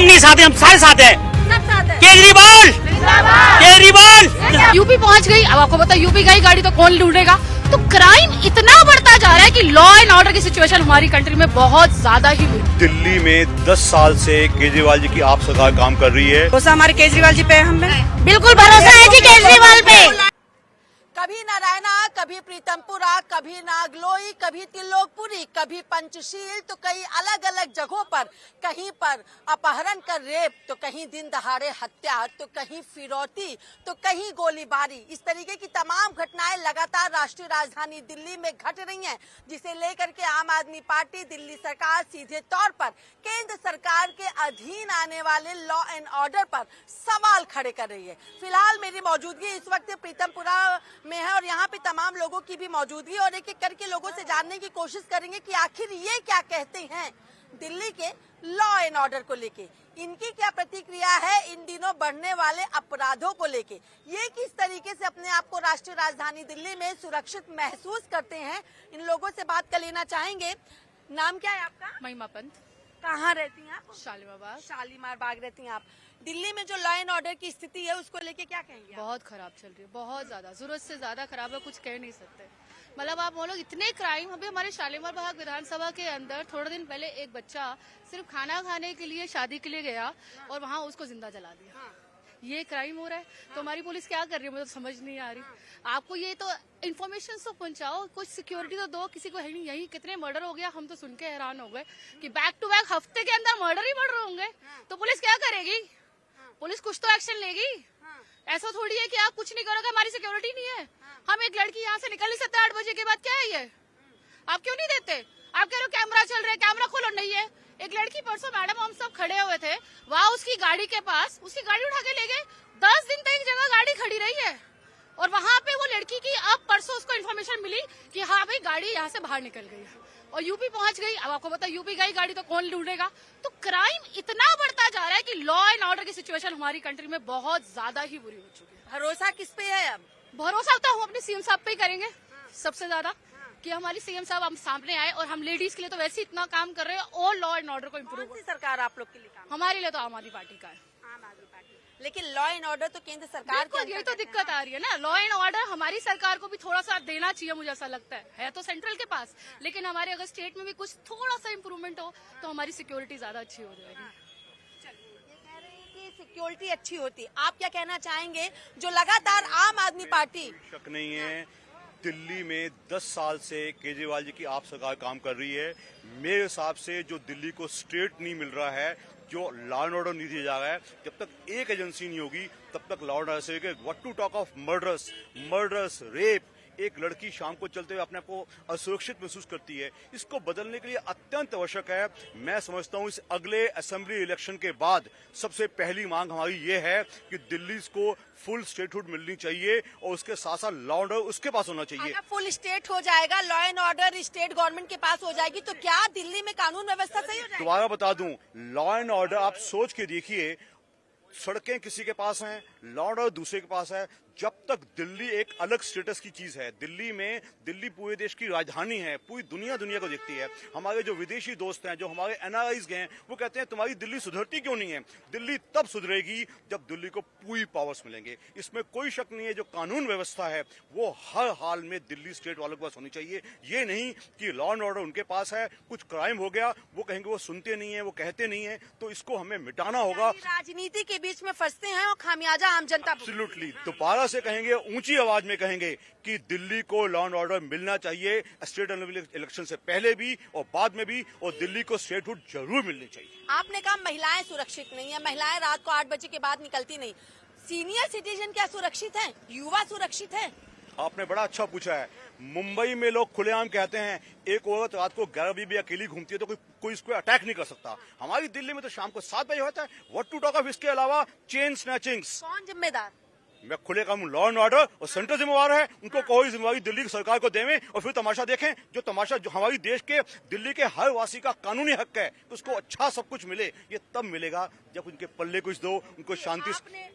हम नहीं साथ हैं, हम सारे साथ हैं। केजरीवाल केजरीवाल। यूपी पहुंच गई। अब आपको पता यूपी गई गाड़ी तो कौन ढूंढेगा। तो क्राइम इतना बढ़ता जा रहा है कि लॉ एंड ऑर्डर की सिचुएशन हमारी कंट्री में बहुत ज्यादा ही बुरी। दिल्ली में 10 साल से केजरीवाल जी की आप सरकार काम कर रही है। भरोसा हमारे केजरीवाल जी पे है, हमें बिल्कुल भरोसा है जी केजरीवाल पे। कभी नारायणा, कभी प्रीतमपुरा, कभी नागलोई, कभी त्रिलोकपुरी, कभी पंचशील, तो कई अलग अलग जगहों पर, कहीं पर अपहरण कर रेप, तो कहीं दिन दहाड़े हत्या, तो कहीं फिरौती, तो कहीं गोलीबारी। इस तरीके की तमाम घटनाएं लगातार राष्ट्रीय राजधानी दिल्ली में घट रही हैं, जिसे लेकर के आम आदमी पार्टी, दिल्ली सरकार सीधे तौर पर केंद्र सरकार के अधीन आने वाले लॉ एंड ऑर्डर पर सवाल खड़े कर रही है। फिलहाल मेरी मौजूदगी इस वक्त प्रीतमपुरा में है और यहाँ पे तमाम लोगों की भी मौजूदगी, और एक एक करके लोगों से जानने की कोशिश करेंगे कि आखिर ये क्या कहते हैं दिल्ली के लॉ एंड ऑर्डर को लेके, इनकी क्या प्रतिक्रिया है इन दिनों बढ़ने वाले अपराधों को लेके, ये किस तरीके से अपने आप को राष्ट्रीय राजधानी दिल्ली में सुरक्षित महसूस करते हैं। इन लोगों से बात कर लेना चाहेंगे। नाम क्या है आपका? महिमा पंत। कहाँ रहती हैं आप? शालीमार बाग। शालीमार बाग रहती हैं आप। दिल्ली में जो लॉ एंड ऑर्डर की स्थिति है उसको लेके क्या कहेंगे? बहुत खराब चल रही है, बहुत ज्यादा, जरूरत से ज्यादा खराब है, कुछ कह नहीं सकते। मतलब आप बोलो इतने क्राइम। अभी हमारे शालीमार बाग विधानसभा के अंदर थोड़े दिन पहले एक बच्चा सिर्फ खाना खाने के लिए शादी के लिए गया और वहाँ उसको जिंदा जला दिया। ये क्राइम हो रहा है। तो हमारी पुलिस क्या कर रही है, मुझे तो समझ नहीं आ रही। आपको ये तो इन्फॉर्मेशन तो पहुंचाओ, कुछ सिक्योरिटी तो दो, किसी को है नहीं। यही कितने मर्डर हो गया, हम तो सुन के हैरान हो गए कि बैक टू बैक हफ्ते के अंदर मर्डर ही बढ़ रहे होंगे। तो पुलिस क्या करेगी? पुलिस कुछ तो एक्शन लेगी। ऐसा थोड़ी है कि आप कुछ नहीं करोगे, हमारी सिक्योरिटी नहीं है। हम एक लड़की यहाँ से निकल नहीं सकते 8 बजे के बाद। क्या है ये? आप क्यों नहीं देते? आप कह रहे हो कैमरा चल रहा है, कैमरा खोलो, नहीं है। एक लड़की परसों मैडम हम सब खड़े हुए थे वहाँ उसकी गाड़ी के पास, उसकी गाड़ी उठा के ले गए। 10 दिन तक एक जगह गाड़ी खड़ी रही है और वहाँ पे वो लड़की की अब परसों उसको इन्फॉर्मेशन मिली कि हाँ भाई गाड़ी यहाँ से बाहर निकल गई है और यूपी पहुंच गई। अब आपको पता यूपी गई गाड़ी तो कौन ढूंढेगा। तो क्राइम इतना बढ़ता जा रहा है कि लॉ एंड ऑर्डर की सिचुएशन हमारी कंट्री में बहुत ज्यादा ही बुरी हो चुकी है। भरोसा किस पे है अब? भरोसा तो हम अपने सीएम साहब पे ही करेंगे सबसे ज्यादा, कि हमारी सीएम साहब हम सामने आए और हम लेडीज के लिए तो वैसे ही इतना काम कर रहे हैं और लॉ एंड ऑर्डर को इम्प्रूव। कौन सी सरकार आप लोग के लिए काम? हमारे लिए तो आम आदमी पार्टी का है। आम आदमी पार्टी। लेकिन लॉ एंड ऑर्डर तो केंद्र सरकार के ये तो दिक्कत आ रही है ना। लॉ एंड ऑर्डर हमारी सरकार को भी थोड़ा सा देना चाहिए, मुझे ऐसा लगता है तो सेंट्रल के पास, लेकिन हमारे अगर स्टेट में भी कुछ थोड़ा सा इम्प्रूवमेंट हो तो हमारी सिक्योरिटी ज्यादा अच्छी हो जाएगी। सिक्योरिटी अच्छी होती। आप क्या कहना चाहेंगे जो लगातार आम आदमी पार्टी? शक नहीं है, दिल्ली में 10 साल से केजरीवाल जी की आप सरकार काम कर रही है। मेरे हिसाब से जो दिल्ली को स्टेट नहीं मिल रहा है, जो लॉ एंड ऑर्डर नहीं दिया जा रहा है, जब तक एक एजेंसी नहीं होगी तब तक लॉ एंड ऑर्डर से what to talk of murders, rape. एक लड़की शाम को चलते हुए अपने आप को असुरक्षित महसूस करती है। इसको बदलने के लिए अत्यंत आवश्यक है। मैं समझता हूं इस अगले असेंबली इलेक्शन के बाद सबसे पहली मांग हमारी ये है कि दिल्ली को फुल स्टेटहुड मिलनी चाहिए और उसके साथ साथ लॉ ऑर्डर उसके पास होना चाहिए। अगर फुल स्टेट हो जाएगा, law and order state government के पास हो जाएगी, तो क्या दिल्ली में कानून व्यवस्था सही हो जाएगी? दोबारा बता दूं, लॉ एंड ऑर्डर आप सोच के देखिए, सड़कें किसी के पास हैं, लॉ ऑर्डर दूसरे के पास है। जब तक दिल्ली एक अलग स्टेटस की चीज है, दिल्ली पूरे देश की राजधानी है, पूरी दुनिया को देखती है। हमारे जो विदेशी दोस्त हैं, जो हमारे एनआरआईज हैं, वो कहते हैं तुम्हारी दिल्ली सुधरती क्यों नहीं है? दिल्ली तब सुधरेगी जब दिल्ली को पूरी पावर्स मिलेंगे। इसमें कोई शक नहीं है, जो कानून व्यवस्था है वो हर हाल में दिल्ली स्टेट वालों के पास होनी चाहिए। ये नहीं कि लॉ एंड ऑर्डर उनके पास है, कुछ क्राइम हो गया वो कहेंगे वो सुनते नहीं है, वो कहते नहीं है, तो इसको हमें मिटाना होगा। राजनीति के बीच में फंसते हैं और खामियाजा आम जनता। एब्सोल्युटली। दोबारा से कहेंगे, ऊंची आवाज में कहेंगे कि दिल्ली को लॉ एंड ऑर्डर मिलना चाहिए, स्टेट इलेक्शन से पहले भी और बाद में भी, और दिल्ली को स्टेटहुड जरूर मिलनी चाहिए। आपने कहा महिलाएं सुरक्षित नहीं है, महिलाएं रात को 8 बजे के बाद निकलती नहीं। सीनियर सिटीजन क्या सुरक्षित है? युवा सुरक्षित है? आपने बड़ा अच्छा पूछा है। मुंबई में लोग खुलेआम कहते हैं एक औरत रात को 11 बजे अकेली घूमती है तो कोई इसको अटैक नहीं कर सकता। हमारी दिल्ली में तो शाम को 7 बजे होता है। व्हाट टू टॉक ऑफ इसके अलावा चेन स्नैचिंग्स। कौन जिम्मेदार? मैं खुले काम लॉ एंड ऑर्डर और सेंटर जिम्मेवार है। उनको कोई जिम्मेवारी दिल्ली की सरकार को देवें और फिर तमाशा देखें। जो तमाशा जो हमारी देश के दिल्ली के हर वासी का कानूनी हक है, उसको अच्छा सब कुछ मिले। ये तब मिलेगा जब उनके पल्ले कुछ दो, उनको शांति।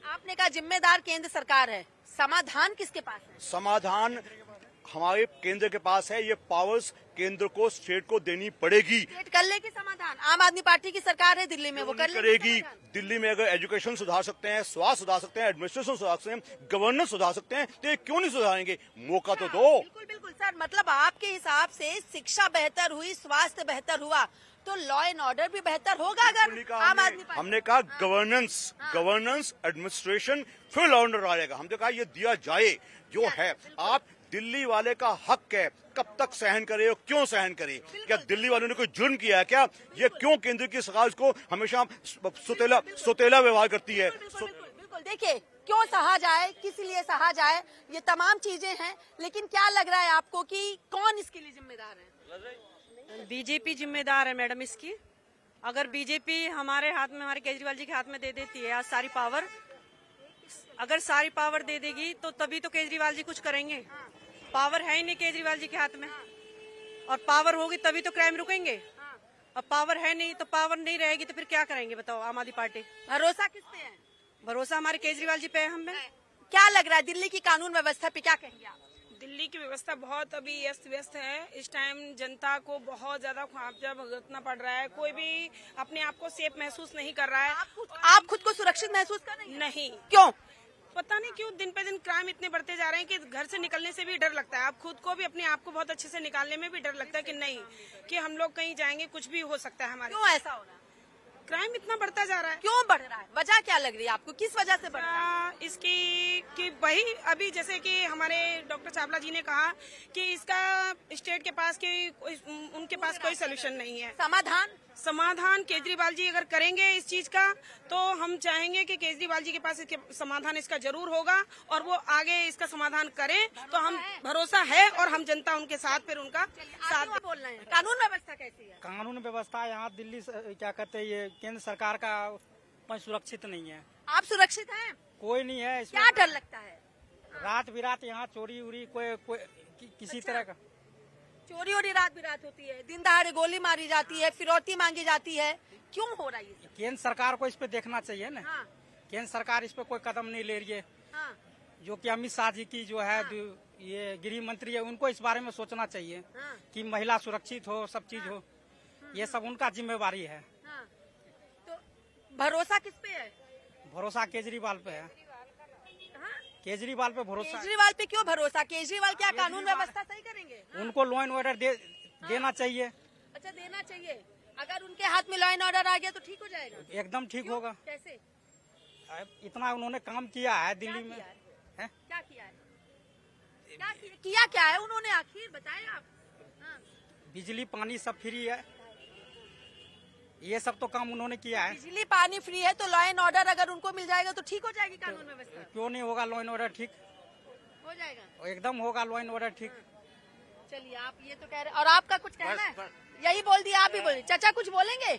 आपने कहा जिम्मेदार केंद्र सरकार है, समाधान किसके पास है? समाधान हमारे केंद्र के पास है, ये पावर्स केंद्र को, स्टेट को देनी पड़ेगी। स्टेट कर लेगी समाधान, आम आदमी पार्टी की सरकार है दिल्ली में, वो कर करेगी। दिल्ली में अगर एजुकेशन सुधार सकते हैं, स्वास्थ्य सुधार सकते हैं, एडमिनिस्ट्रेशन सुधार सकते हैं, गवर्नेंस सुधार सकते हैं, तो ये क्यों नहीं सुधारेंगे? मौका तो दो। बिल्कुल बिल्कुल सर, मतलब आपके हिसाब से शिक्षा बेहतर हुई, स्वास्थ्य बेहतर हुआ, तो लॉ एंड ऑर्डर भी बेहतर होगा अगर आम आदमी पार्टी। हमने कहा गवर्नेंस एडमिनिस्ट्रेशन, फिर लॉ एंड ऑर्डर आएगा। हमने कहा ये दिया जाए जो है। आप दिल्ली वाले का हक है, कब तक सहन करे और क्यों सहन करे? क्या दिल्ली वालों ने कोई जुर्म किया है क्या? ये क्यों केंद्र की सरकार को हमेशा सुतेला व्यवहार करती है? बिल्कुल देखिए, क्यों सहा जाए, किस लिए सहा जाए, ये तमाम चीजें हैं। लेकिन क्या लग रहा है आपको कि कौन इसके लिए जिम्मेदार है? बीजेपी जिम्मेदार है मैडम इसकी। अगर बीजेपी हमारे हाथ में, हमारे केजरीवाल जी के हाथ में दे देती है आज सारी पावर, अगर सारी पावर दे देगी तो तभी तो केजरीवाल जी कुछ करेंगे। पावर है ही नहीं केजरीवाल जी के हाथ में, और पावर होगी तभी तो क्राइम रुकेंगे। अब पावर है नहीं तो, पावर नहीं रहेगी तो फिर क्या करेंगे बताओ आम आदमी पार्टी? भरोसा किस पे है? भरोसा हमारे केजरीवाल जी पे है। हमें क्या लग रहा है दिल्ली की कानून व्यवस्था पे, क्या कहेंगे आप? दिल्ली की व्यवस्था बहुत अभी अस्त व्यस्त है। इस टाइम जनता को बहुत ज्यादा ख्वाजा भुगतना पड़ रहा है। कोई भी अपने आप को सेफ महसूस नहीं कर रहा है। आप खुद को सुरक्षित महसूस कर रही हैं? नहीं, क्यों? पता नहीं क्यों दिन पे दिन क्राइम इतने बढ़ते जा रहे हैं कि घर से निकलने से भी डर लगता है। आप खुद को भी, अपने आप को बहुत अच्छे से निकालने में भी डर लगता है कि नहीं, कि हम लोग कहीं जाएंगे कुछ भी हो सकता है हमारे। क्यों ऐसा हो रहा है? क्राइम इतना बढ़ता जा रहा है। क्यों बढ़ रहा है? वजह क्या लग रही है आपको, किस वजह से बढ़ रहा है? इसकी कि वही अभी जैसे कि हमारे डॉक्टर चावला जी ने कहा कि इसका स्टेट के पास उनके पास कोई सोल्यूशन नहीं है। समाधान केजरीवाल जी अगर करेंगे इस चीज का, तो हम चाहेंगे कि केजरीवाल जी के पास इसके समाधान इसका जरूर होगा, और वो आगे इसका समाधान करें तो हम भरोसा है, और हम जनता उनके साथ फिर उनका साथ बोल रहे हैं। कानून व्यवस्था कैसी है? कानून व्यवस्था यहाँ दिल्ली क्या कहते हैं, ये केंद्र सरकार का सुरक्षित नहीं है। आप सुरक्षित हैं? कोई नहीं है इसमें। क्या डर लगता है? रात बिरात यहाँ चोरी उरी कोई किसी तरह का चोरी और रात बिरात होती है, दिन दहाड़े गोली मारी जाती है, फिरौती मांगी जाती है, क्यों हो रहा है ये? केंद्र सरकार को इस पे देखना चाहिए ना। हाँ। केंद्र सरकार इस पे कोई कदम नहीं ले रही है। हाँ। जो कि अमित शाह जी की जो है, ये गृह मंत्री है, उनको इस बारे में सोचना चाहिए हाँ। कि महिला सुरक्षित हो, सब चीज हो। ये सब उनका जिम्मेवारी है। हाँ। तो भरोसा किस पे है? भरोसा केजरीवाल पे है। हाँ? केजरीवाल पे भरोसा। केजरीवाल पे क्यों भरोसा? केजरीवाल क्या कानून व्यवस्था सही करेंगे? उनको लॉ एंड ऑर्डर देना चाहिए। अच्छा, देना चाहिए। अगर उनके हाथ में लॉ एंड ऑर्डर आ गया तो ठीक हो जाएगा? एकदम ठीक होगा। कैसे? इतना उन्होंने काम किया है दिल्ली में। क्या किया है? किया क्या है उन्होंने, आखिर बताएं आप। हाँ। बिजली पानी सब फ्री है, ये सब तो काम उन्होंने किया है। बिजली पानी फ्री है तो लॉ एंड ऑर्डर अगर उनको मिल जाएगा तो ठीक हो जाएगी कानून व्यवस्था? क्यों नहीं होगा लॉ एंड ऑर्डर ठीक? हो जाएगा, एकदम होगा लॉ एंड ऑर्डर ठीक। चलिए, आप ये तो कह रहे हैं, और आपका कुछ कहना है? यही बोल दिया, आप भी बोलिए। चाचा कुछ बोलेंगे,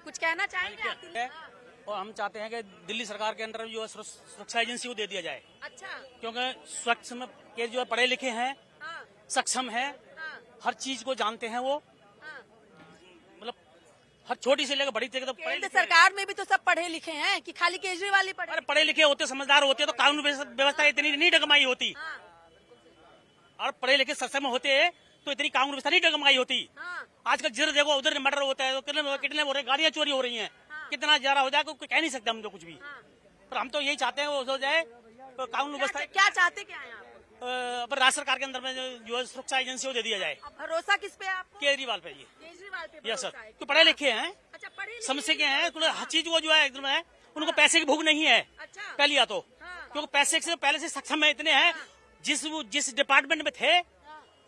कुछ कहना चाहेंगे आप? और हम चाहते हैं कि दिल्ली सरकार के अंदर जो सुरक्षा एजेंसी को दे दिया जाए। अच्छा। क्योंकि स्वच्छ में के जो पढ़े लिखे हैं, हाँ। सक्षम है, हाँ। हर चीज को जानते हैं वो, हाँ। मतलब हर छोटी से लेकर बड़ी तक तो केंद्र सरकार में भी तो सब पढ़े लिखे हैं कि खाली केजरीवाल ही पढ़े? अरे पढ़े लिखे होते, समझदार होते तो कानून व्यवस्था इतनी नहीं डगमाई होती। हाँ। और पढ़े लिखे सक्षम होते तो इतनी कानून व्यवस्था नहीं डगमगाई होती। हाँ। आजकल जिधर देखो उधर मर्डर होता है, तो कितने हो रहे, गाड़ियां चोरी हो रही हैं, कितना ज्यादा हो जाएगा कह नहीं सकते हम तो कुछ भी। पर हम तो यही चाहते हैं वो हो जाए, तो कानून व्यवस्था। क्या चाहते क्या है आप? पर राज्य सरकार के अंदर में जो सुरक्षा एजेंसी को दे दिया जाए। अब भरोसा किस पे है आपको? केजरीवाल पे। केजरीवाल पे यस भरोसा सर, है। तो पढ़े लिखे हैं, अच्छा, पढ़े लिखे समझ के हैं, तो हर चीज वो जो है एकदम है, उनको पैसे की भूख नहीं है। अच्छा। पहली बात तो हाँ। क्योंकि पैसे से पहले से सक्षम है, इतने हैं। जिस डिपार्टमेंट में थे,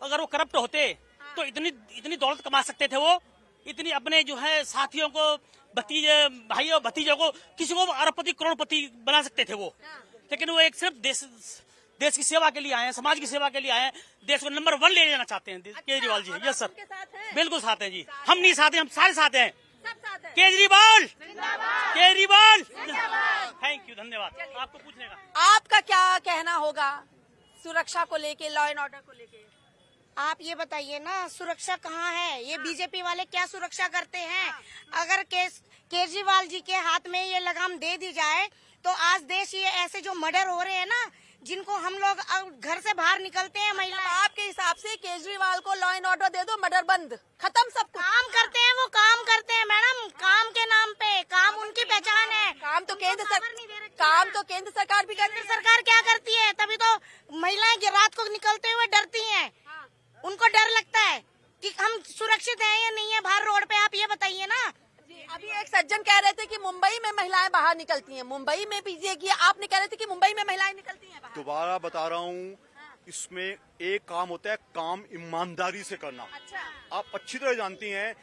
अगर वो करप्ट होते तो इतनी दौलत कमा सकते थे वो, इतनी अपने जो है साथियों को, भतीजे भाई और भतीजों को, किसी को अरबपति करोड़पति बना सकते थे वो। लेकिन वो एक सिर्फ देश की सेवा के लिए आए हैं, समाज की सेवा के लिए आए हैं, देश को नंबर 1 ले जाना चाहते हैं केजरीवाल जी। यस सर, बिल्कुल साथ हैं जी। हम नहीं साथ हैं, हम सारे साथ हैं। केजरीवाल केजरीवाल। थैंक यू, धन्यवाद। आपको पूछने का आपका क्या कहना होगा सुरक्षा को लेके, लॉ एंड ऑर्डर को लेके? आप ये बताइए ना, सुरक्षा कहाँ है? ये बीजेपी वाले क्या सुरक्षा करते हैं? अगर केजरीवाल जी के हाथ में ये लगाम दे दी जाए तो आज देश, ये ऐसे जो मर्डर हो रहे हैं ना, जिनको हम लोग अब घर से बाहर निकलते हैं महिला। आपके हिसाब से केजरीवाल को लॉ एंड ऑर्डर दे दो, मर्डर बंद, खत्म सब कुछ। काम करते हैं, वो काम करते हैं मैडम, काम के नाम पे, काम उनकी पहचान है। काम तो केंद्र खबर नहीं दे रखी काम है। तो केंद्र सरकार भी कर रही केंद्र है। सरकार क्या करती है? तभी तो महिलाएं रात को निकलते हुए डरती हैं। उनको डर लगता है कि हम सुरक्षित हैं या नहीं है बाहर रोड पे, आप ये बताइए ना। अभी एक सज्जन कह रहे थे कि मुंबई में महिलाएं बाहर निकलती हैं, मुंबई में भी ये किया, आपने कह रहे थे कि मुंबई में महिलाएं निकलती हैं बाहर। दोबारा बता रहा हूँ, इसमें एक काम होता है, काम ईमानदारी से करना। आप अच्छी तरह जानती हैं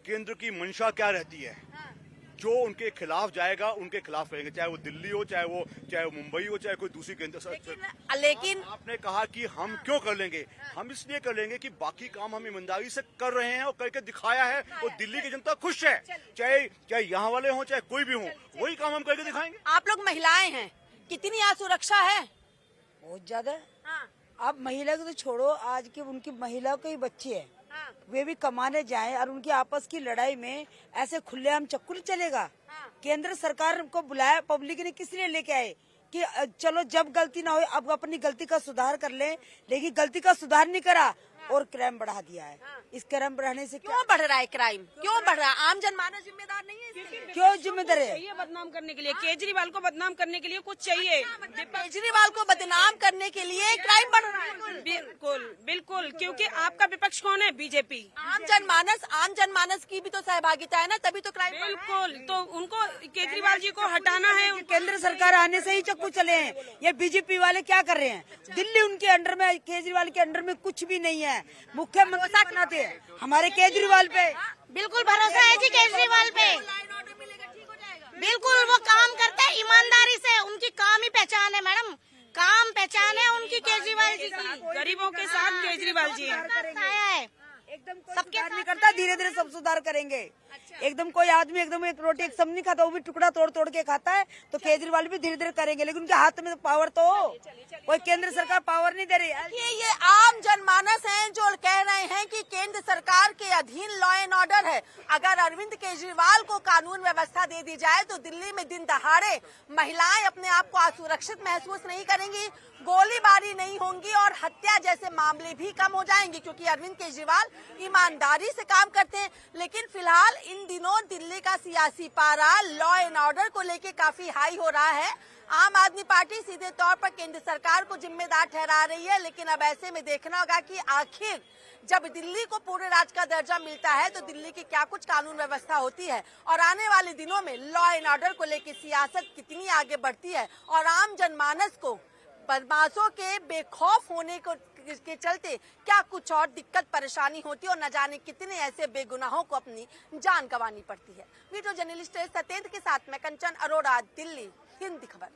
केंद्र की मंशा क्या रहती है। जो उनके खिलाफ जाएगा उनके खिलाफ करेंगे, चाहे वो दिल्ली हो, चाहे वो मुंबई हो, चाहे कोई दूसरी केंद्र सरकार। लेकिन आपने कहा कि हम क्यों कर लेंगे, हम इसलिए कर लेंगे कि बाकी काम हम ईमानदारी से कर रहे हैं और करके दिखाया है, और दिल्ली की जनता खुश है। चाहे यहाँ वाले हों चाहे कोई भी हो, वही काम हम करके दिखाएंगे। आप लोग महिलाएं हैं, कितनी यहाँ सुरक्षा है? बहुत ज्यादा। अब महिला को तो छोड़ो, आज के उनकी महिलाओं के ही बच्चे हैं, वे भी कमाने जाएं और उनकी आपस की लड़ाई में ऐसे खुलेआम चक्कू नहीं चलेगा। केंद्र सरकार को बुलाया, पब्लिक ने किस लिए लेके आए कि चलो जब गलती ना हो अब अपनी गलती का सुधार कर ले, लेकिन गलती का सुधार नहीं करा और क्राइम बढ़ा दिया है। इस क्राइम बढ़ाने से क्यों बढ़ रहा है क्राइम, क्यों बढ़ रहा है? आम जनमानस जिम्मेदार नहीं है इसके लिए? क्यों जिम्मेदार है? चाहिए बदनाम करने के लिए, केजरीवाल को बदनाम करने के लिए कुछ चाहिए। केजरीवाल को बदनाम करने के लिए क्राइम बढ़ रहा है। बिल्कुल बिल्कुल, क्योंकि आपका विपक्ष कौन है? बीजेपी। आम जनमानस की भी तो सहभागिता है ना, तभी तो क्राइम। बिल्कुल, तो उनको केजरीवाल जी को हटाना है। केंद्र सरकार आने से ही चक्कू चले हैं। ये बीजेपी वाले क्या कर रहे हैं? दिल्ली उनके अंडर में, केजरीवाल के अंडर में कुछ भी नहीं है। मुख्यमंत्री बनाते हैं हमारे केजरीवाल पे। बिल्कुल भरोसा है जी केजरीवाल पे, बिल्कुल वो काम करते हैं ईमानदारी से, उनकी काम ही पहचान है मैडम, काम पहचान है उनकी केजरीवाल जी की। गरीबों के साथ केजरीवाल जी है। एकदम सबके नहीं करता, धीरे धीरे सब सुधार करेंगे। एकदम कोई आदमी एकदम एक रोटी एक सब नहीं खाता, वो भी टुकड़ा तोड़ तोड़ के खाता है, तो केजरीवाल भी धीरे धीरे करेंगे, लेकिन उनके हाथ में तो पावर तो हो। कोई केंद्र सरकार पावर नहीं दे रही है। ये आम जनमानस हैं जो कह रहे हैं कि केंद्र सरकार के अधीन लॉ एंड ऑर्डर है। अगर अरविंद केजरीवाल को कानून व्यवस्था दे दी जाए तो दिल्ली में दिन दहाड़े महिलाएं अपने आप को असुरक्षित महसूस नहीं करेंगी, गोलीबारी नहीं होंगी और हत्या जैसे मामले भी कम हो जाएंगे, क्योंकि अरविंद केजरीवाल ईमानदारी से काम करते हैं। लेकिन फिलहाल इन दिनों दिल्ली का सियासी पारा लॉ एंड ऑर्डर को लेकर काफी हाई हो रहा है। आम आदमी पार्टी सीधे तौर पर केंद्र सरकार को जिम्मेदार ठहरा रही है, लेकिन अब ऐसे में देखना होगा कि आखिर जब दिल्ली को पूरे राज्य का दर्जा मिलता है तो दिल्ली की क्या कुछ कानून व्यवस्था होती है, और आने वाले दिनों में लॉ एंड ऑर्डर को लेकर सियासत कितनी आगे बढ़ती है, और आम जनमानस को बदमाशों के बेखौफ होने को के चलते क्या कुछ और दिक्कत परेशानी होती है, और न जाने कितने ऐसे बेगुनाहों को अपनी जान गंवानी पड़ती है। वीडियो जर्नलिस्ट सत्येंद्र के साथ मैं कंचन अरोड़ा, दिल्ली, हिंद खबर।